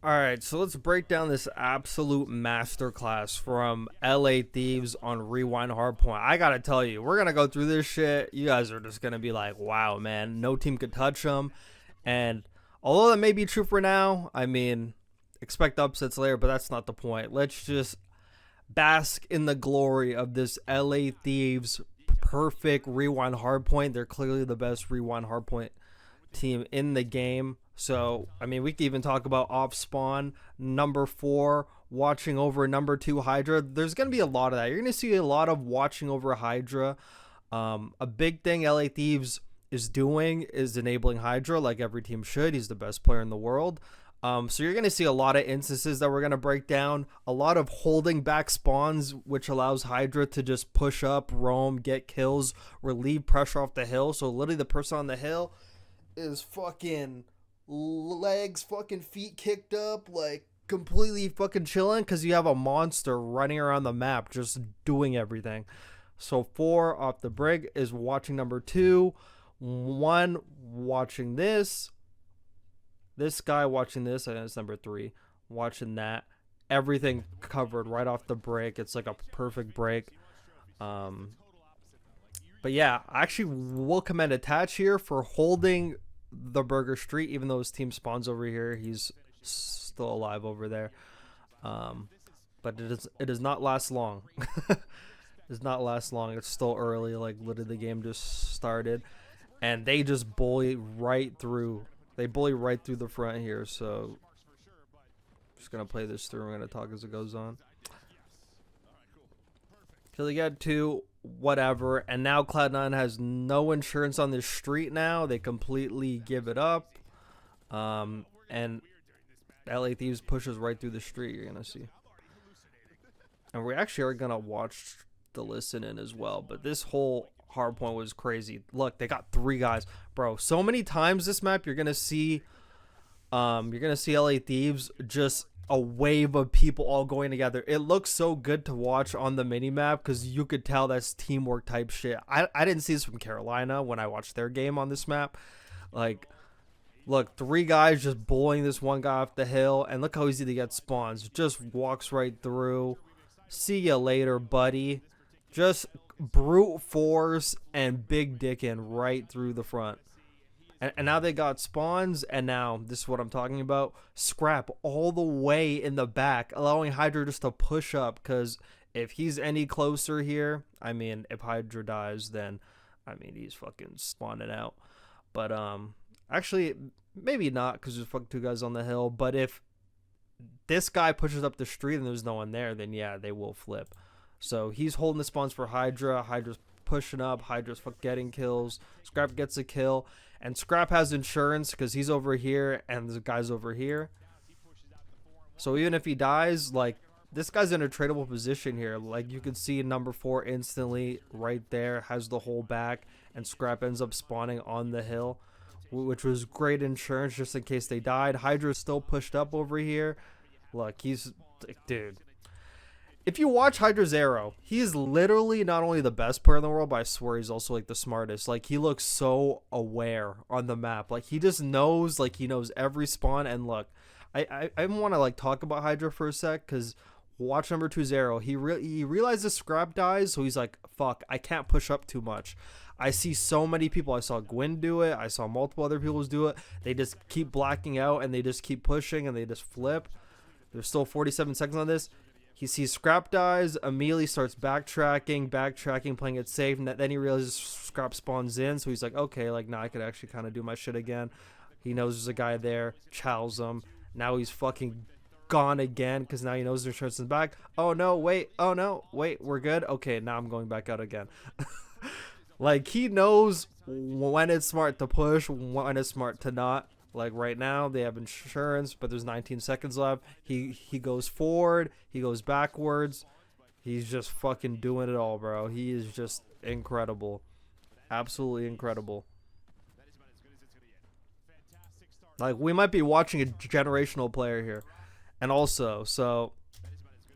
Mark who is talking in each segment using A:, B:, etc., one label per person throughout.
A: All right, so let's break down this absolute masterclass from LA Thieves on Rewind Hardpoint. I gotta tell you, we're gonna go through this shit. You guys are just gonna be like, wow, man, no team could touch them. And although that may be true for now, I mean, expect upsets later, but that's not the point. Let's just bask in the glory of this LA Thieves perfect Rewind Hardpoint. They're clearly the best Rewind Hardpoint team in the game. So, I mean, we could even talk about off spawn, number 4, watching over number 2 Hydra. There's going to be a lot of that. You're going to see a lot of watching over Hydra. A big thing LA Thieves is doing is enabling Hydra like every team should. He's the best player in the world. So you're going to see a lot of instances that we're going to break down. A lot of holding back spawns, which allows Hydra to just push up, roam, get kills, relieve pressure off the hill. So literally the person on the hill is fucking legs, fucking feet kicked up, like completely fucking chilling because you have a monster running around the map just doing everything. So 4 off the brig is watching number 2. 1 watching this. This guy watching this, and it's number 3 watching that. Everything covered right off the break. It's like a perfect break. But yeah, I actually will commend Attach here for holding the Burger Street, even though his team spawns over here. He's still alive over there. But it does not last long. It does not last long. It's still early. Like literally the game just started, and they just bully right through. They bully right through the front here. So just gonna play this through. We're gonna talk as it goes on. So they get 2, whatever, and now Cloud9 has no insurance on this street now. They completely give it up. And LA Thieves pushes right through the street, you're going to see. And we actually are going to watch the listen in as well. But this whole hard point was crazy. Look, they got 3 guys. Bro, so many times this map you're going to see LA Thieves just a wave of people all going together. It looks so good to watch on the mini map because you could tell that's teamwork type shit. I didn't see this from Carolina when I watched their game on this map. Like, look, 3 guys just bullying this one guy off the hill, and look how easy they get spawns. Just walks right through. See ya later, buddy. Just brute force and big dickin' right through the front. And now they got spawns, and now this is what I'm talking about. Scrap all the way in the back, allowing Hydra just to push up. Because if he's any closer here, I mean, if Hydra dies, then I mean he's fucking spawning out. But actually, maybe not because there's fucking 2 guys on the hill. But if this guy pushes up the street and there's no one there, then yeah, they will flip. So he's holding the spawns for Hydra. Hydra's pushing up. Hydra's getting kills. Scrap gets a kill. And Scrap has insurance because he's over here and the guy's over here. So even if he dies, like, this guy's in a tradable position here. Like, you can see number 4 instantly right there, has the whole back, and Scrap ends up spawning on the hill, which was great insurance just in case they died. Hydra's still pushed up over here. Look, he's, dude. If you watch Hydra's arrow, he is literally not only the best player in the world, but I swear he's also like the smartest. Like, he looks so aware on the map. Like, he just knows, like, he knows every spawn. And look, I want to like talk about Hydra for a sec, because watch number 2's arrow. He realizes Scrap dies, so he's like, fuck, I can't push up too much. I see so many people. I saw Gwyn do it. I saw multiple other people do it. They just keep blacking out and they just keep pushing and they just flip. There's still 47 seconds on this. He sees Scrap dies, immediately starts backtracking, playing it safe, and then he realizes Scrap spawns in, so he's like, okay, like, now I could actually kind of do my shit again. He knows there's a guy there, chows him. Now he's fucking gone again, because now he knows there's insurance in the back. Oh no, wait, we're good? Okay, now I'm going back out again. Like, he knows when it's smart to push, when it's smart to not. Like, right now, they have insurance, but there's 19 seconds left. He goes forward. He goes backwards. He's just fucking doing it all, bro. He is just incredible. Absolutely incredible. Like, we might be watching a generational player here. And also, so,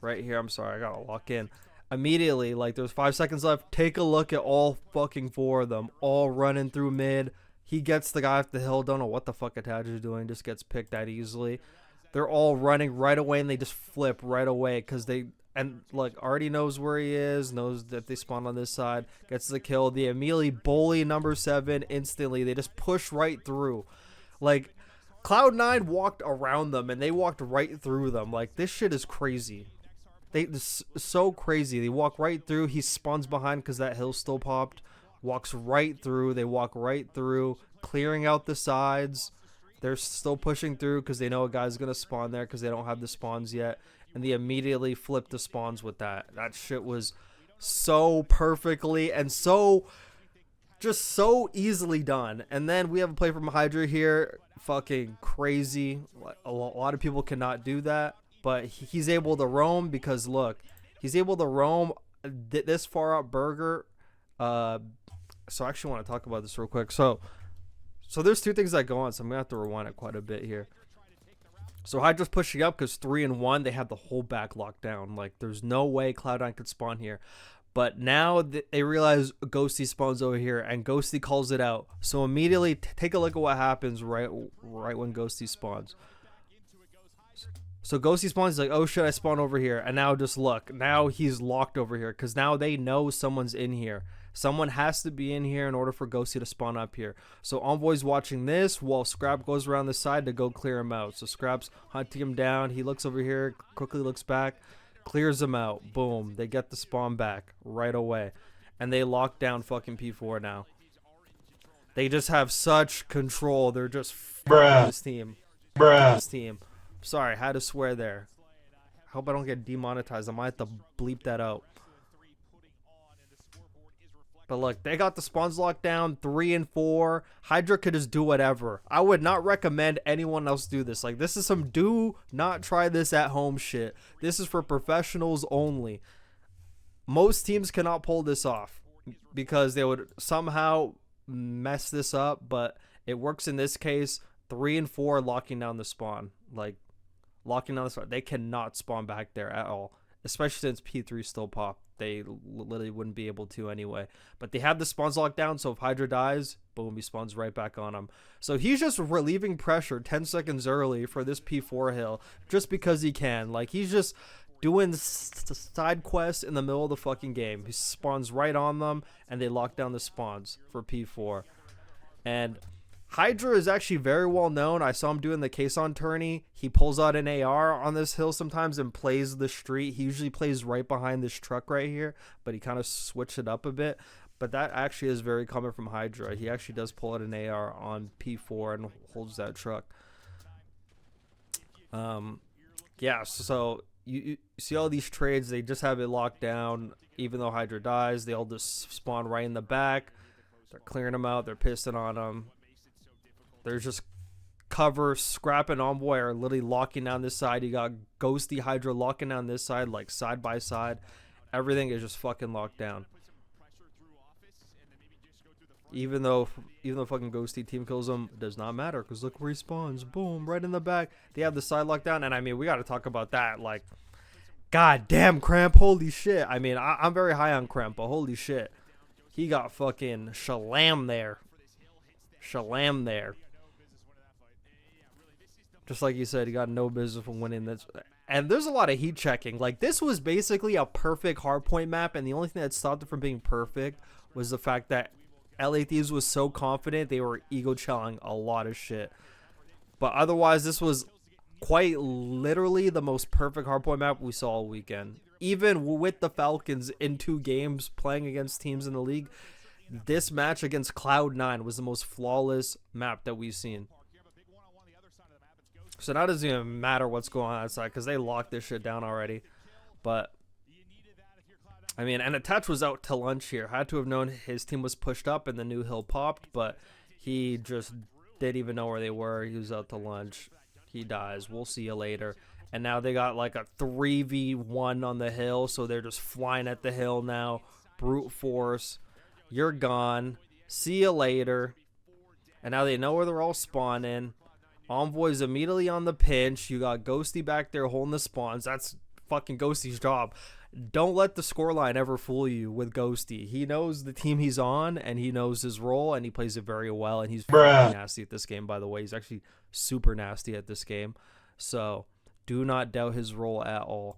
A: right here, I'm sorry, I gotta lock in. Immediately, like, there's 5 seconds left. Take a look at all fucking 4 of them. All running through mid. He gets the guy off the hill. Don't know what the fuck Attach is doing. Just gets picked that easily. they're all running right away, and they just flip right away because they and like already knows where he is, knows that they spawn on this side, gets the kill. They immediately bully number 7 instantly. They just push right through. Like Cloud9 walked around them and they walked right through them. Like this shit is crazy. This so crazy. They walk right through. He spawns behind because that hill still popped. Walks right through. They walk right through, clearing out the sides. They're still pushing through because they know a guy's going to spawn there because they don't have the spawns yet. And they immediately flip the spawns with that. That shit was so perfectly and so easily done. And then we have a play from Hydra here. Fucking crazy. A lot of people cannot do that. But he's able to roam because, look, he's able to roam this far up Burger. So I actually want to talk about this real quick. So there's two things that go on. So I'm going to have to rewind it quite a bit here. So Hydra's pushing up because 3 and 1, they have the whole back locked down. Like, there's no way Cloud9 could spawn here. But now they realize Ghosty spawns over here, and Ghosty calls it out. So immediately, take a look at what happens right when Ghosty spawns. So Ghosty spawns, he's like, oh shit, I spawn over here. And now just look, now he's locked over here because now they know someone's in here. Someone has to be in here in order for Ghosty to spawn up here. So Envoy's watching this while Scrap goes around the side to go clear him out. So Scrap's hunting him down. He looks over here, quickly looks back, clears him out. Boom. They get the spawn back right away. And they lock down fucking P4 now. They just have such control. They're just this team. This team. Sorry, I had to swear there. I hope I don't get demonetized. I might have to bleep that out. But look, they got the spawns locked down, 3 and 4. Hydra could just do whatever. I would not recommend anyone else do this. Like, this is some do not try this at home shit. This is for professionals only. Most teams cannot pull this off because they would somehow mess this up, but it works in this case. 3 and 4 locking down the spawn. Like, locking down the spawn. They cannot spawn back there at all, especially since P3 still popped. They literally wouldn't be able to anyway. But they have the spawns locked down, so if Hydra dies, boom, he spawns right back on him. So he's just relieving pressure 10 seconds early for this P4 hill just because he can. Like, he's just doing side quests in the middle of the fucking game. He spawns right on them, and they lock down the spawns for P4. And Hydra is actually very well known. I saw him doing the Caisson tourney. He pulls out an AR on this hill sometimes and plays the street. He usually plays right behind this truck right here, but he kind of switched it up a bit. But that actually is very common from Hydra. He actually does pull out an AR on P4 and holds that truck. Yeah, so you see all these trades, they just have it locked down. Even though Hydra dies, they all just spawn right in the back. They're clearing them out. They're pissing on them. There's just cover. Scrap and Envoy are literally locking down this side. You got Ghosty Hydra locking down this side, like side by side. Everything is just fucking locked down. Even though fucking Ghosty team kills him, it does not matter because look where he spawns. Boom, right in the back. They have the side locked down, and I mean, we got to talk about that. Like, god damn, Cramp, holy shit. I mean, I'm very high on Cramp, but holy shit. He got fucking shalam there. Shalam there. Just like you said, he got no business from winning this. And there's a lot of heat checking. Like, this was basically a perfect hardpoint map, and the only thing that stopped it from being perfect was the fact that LA Thieves was so confident they were ego-chelling a lot of shit. But otherwise, this was quite literally the most perfect hardpoint map we saw all weekend. Even with the Falcons in 2 games playing against teams in the league, this match against Cloud9 was the most flawless map that we've seen. So now it doesn't even matter what's going on outside because they locked this shit down already. But, I mean, and Attach was out to lunch here. Had to have known his team was pushed up and the new hill popped, but he just didn't even know where they were. He was out to lunch. He dies. We'll see you later. And now they got like a 3v1 on the hill, so they're just flying at the hill now. Brute force. You're gone. See you later. And now they know where they're all spawning. Envoy's immediately on the pinch. You got Ghosty back there holding the spawns. That's fucking Ghosty's job. Don't let the scoreline ever fool you with Ghosty. He knows the team he's on, and he knows his role, and he plays it very well. And he's very nasty at this game, by the way. He's actually super nasty at this game. So do not doubt his role at all.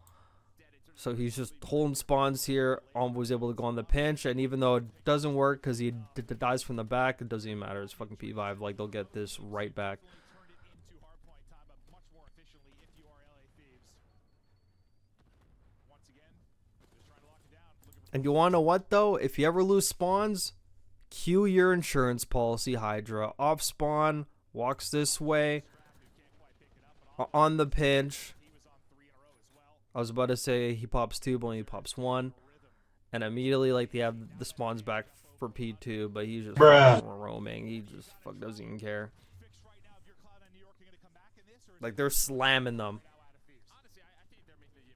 A: So he's just holding spawns here. Was able to go on the pinch, and even though it doesn't work because he dies from the back, it doesn't even matter. It's fucking P5. Like, they'll get this right back. And you want to know what, though? If you ever lose spawns, cue your insurance policy, Hydra. Off spawn, walks this way, on the pinch. I was about to say he pops 2, but only he pops 1. And immediately, like, they have the spawns back for P2, but he's just roaming. He just doesn't even care. Like, they're slamming them.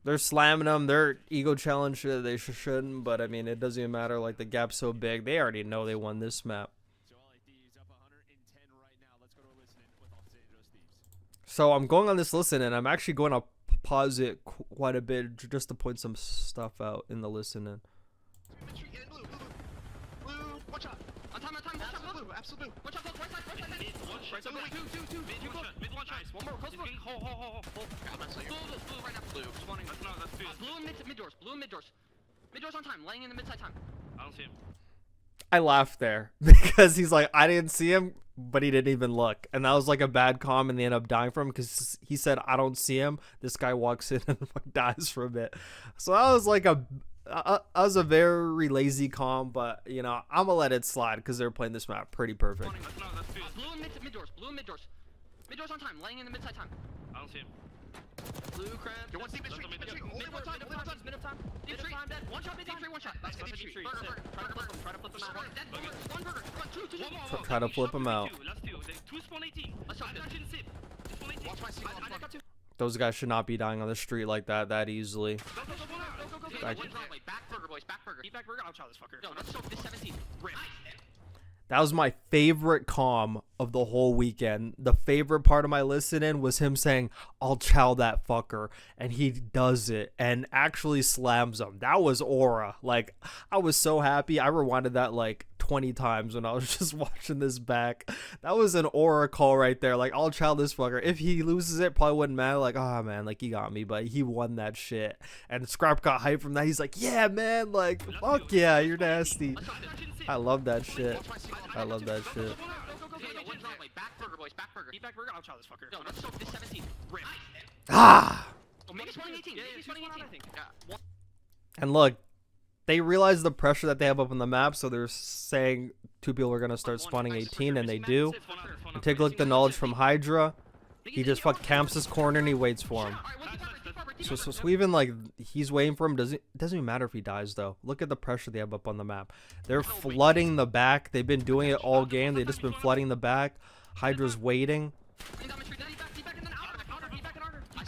A: They're slamming them. They're ego challenge. They shouldn't, but I mean, it doesn't even matter. Like, the gap's so big. They already know they won this map. So I'm going on this listen, and I'm actually going to pause it quite a bit just to point some stuff out in the listening. I laughed there because he's like, I didn't see him, but he didn't even look. And that was like a bad comm, and they end up dying from him because he said, I don't see him. This guy walks in and dies from it. So that was like a very lazy comm, but you know, I'm gonna let it slide because they're playing this map pretty perfect.
B: Mid doors on time, laying in the mid side time. I don't see him. Blue crab. Mid of time. Dead. One shot, mid three, one shot. That's good. Burger. Try to flip him out. One burger.
A: Try to flip him out.
B: Two spawn 18. Let's shot. Watch my seal.
A: Those guys should not be dying on the street like that easily.
B: Go. Back burger, boys. Back burger. Back burger. I'll try this fucker. No, let's show this 17.
A: That was my favorite comm of the whole weekend. The favorite part of my listening was him saying, I'll chow that fucker. And he does it and actually slams him. That was aura. Like, I was so happy. I rewinded that like 20 times when I was just watching this back. That was an aura call right there. Like, I'll chow this fucker. If he loses it, probably wouldn't matter. Like, oh man, like, he got me, but he won that shit. And Scrap got hyped from that. He's like, yeah, man, like, fuck yeah, you're nasty. I love that shit. I love that shit. Ah! And look, they realize the pressure that they have up on the map, so they're saying 2 people are going to start spawning 18, and they do. And take a look at the knowledge from Hydra. He just camps his corner and he waits for him. So even like he's waiting for him. It doesn't even matter if he dies though. Look at the pressure they have up on the map. They're flooding the back. They've been doing it all game. They've just been flooding the back. Hydra's waiting.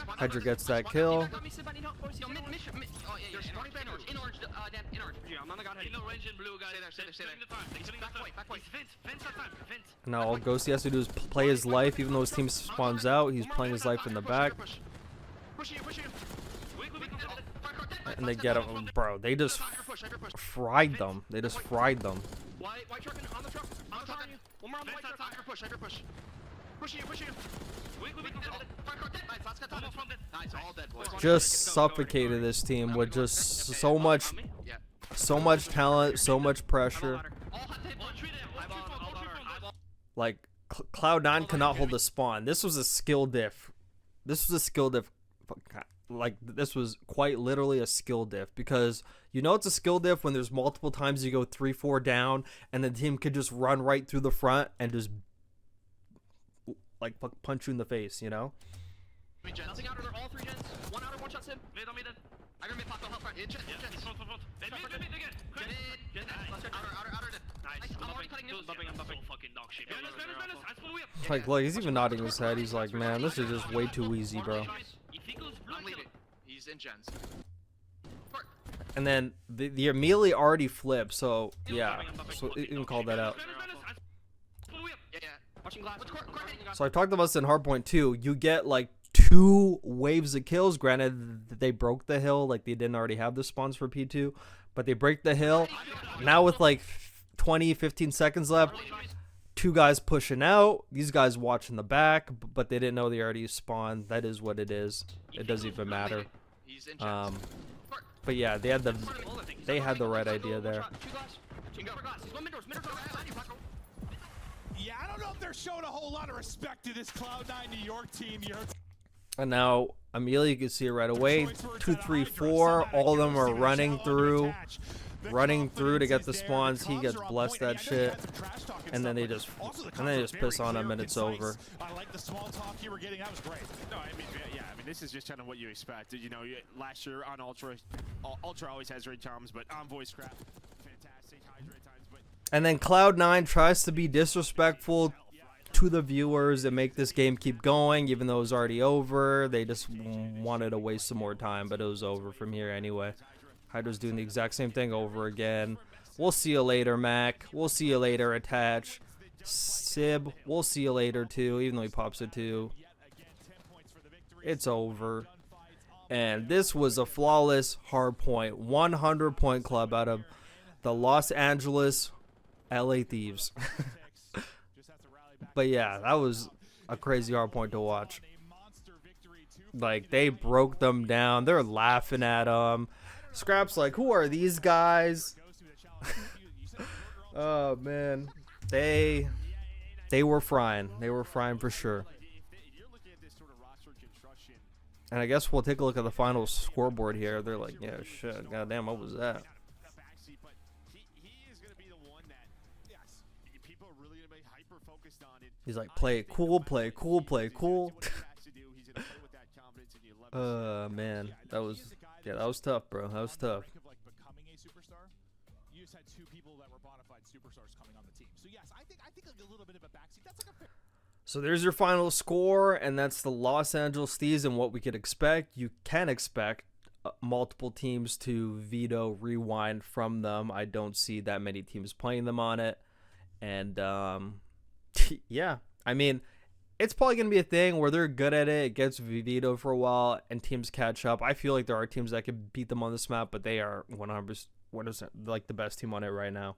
A: Hydra gets that kill. Now all Ghosty has to do is play his life. Even though his team spawns out, he's playing his life in the back. And they get him, bro. They just fried them. They just fried them. Just suffocated this team with just so much talent, so much pressure. Like Cloud9 cannot hold the spawn. This was a skill diff. Like, this was quite literally a skill diff, because you know it's a skill diff when there's multiple times you go 3-4 down and the team could just run right through the front and just like punch you in the face, you know? Nothing outer, all 3 gens. One outer, one shot's him. Mid on mid. I got mid pop, help front. Gens. Like, look, he's even nodding his head. He's like, man, this is just way too easy, bro. He's in gens. And then the immediately already flipped, so yeah. So you can call that out. So I talked about this in Hardpoint too. You get like 2 waves of kills. Granted, they broke the hill, like they didn't already have the spawns for P2, but they break the hill. Now with like 20-15 seconds left, 2 guys pushing out, these guys watching the back, but they didn't know they already spawned. That is what it is. It doesn't even matter. But yeah, they had the right idea there.
C: Yeah, I don't know if they're showing a whole lot of respect to this Cloud9 New York team here.
A: And now Amelia, you can see it right away. 2, 3, 4. All of them are running through to get the spawns. He gets blessed that shit, and then they just piss on him, and it's over.
C: I like the small talk you were getting. That was great. No, I mean, yeah, I mean, this is just kind of what you expected. You know, last year on Ultra always has great times, but on voice craft, fantastic. Hydra at times, but
A: And then Cloud9 tries to be disrespectful to the viewers and make this game keep going, even though it was already over. They just wanted to waste some more time, but it was over from here anyway. Hydra's doing the exact same thing over again. We'll see you later, Mac. We'll see you later, Attach. Sib, we'll see you later too, even though he pops it too. It's over. And this was a flawless hardpoint. 100-point club out of the Los Angeles LA Thieves. But yeah, that was a crazy hardpoint to watch. Like, they broke them down. They're laughing at them. Scrap's like, who are these guys? Oh man, they were frying. They were frying for sure. And I guess we'll take a look at the final scoreboard here. They're like, yeah, shit, goddamn, what was that? He's like, play it cool, play it cool, play it cool. Man, that was tough, bro. That was tough.
C: You just had 2 people that were bona fide superstars coming on the team. So yes, I think a little bit of a backseat. That's like a fair.
A: So there's your final score, and that's the Los Angeles Thieves and what we could expect. You can expect multiple teams to veto Rewind from them. I don't see that many teams playing them on it. And yeah, I mean, it's probably going to be a thing where they're good at it. It gets vetoed for a while, and teams catch up. I feel like there are teams that could beat them on this map, but they are 100% like the best team on it right now.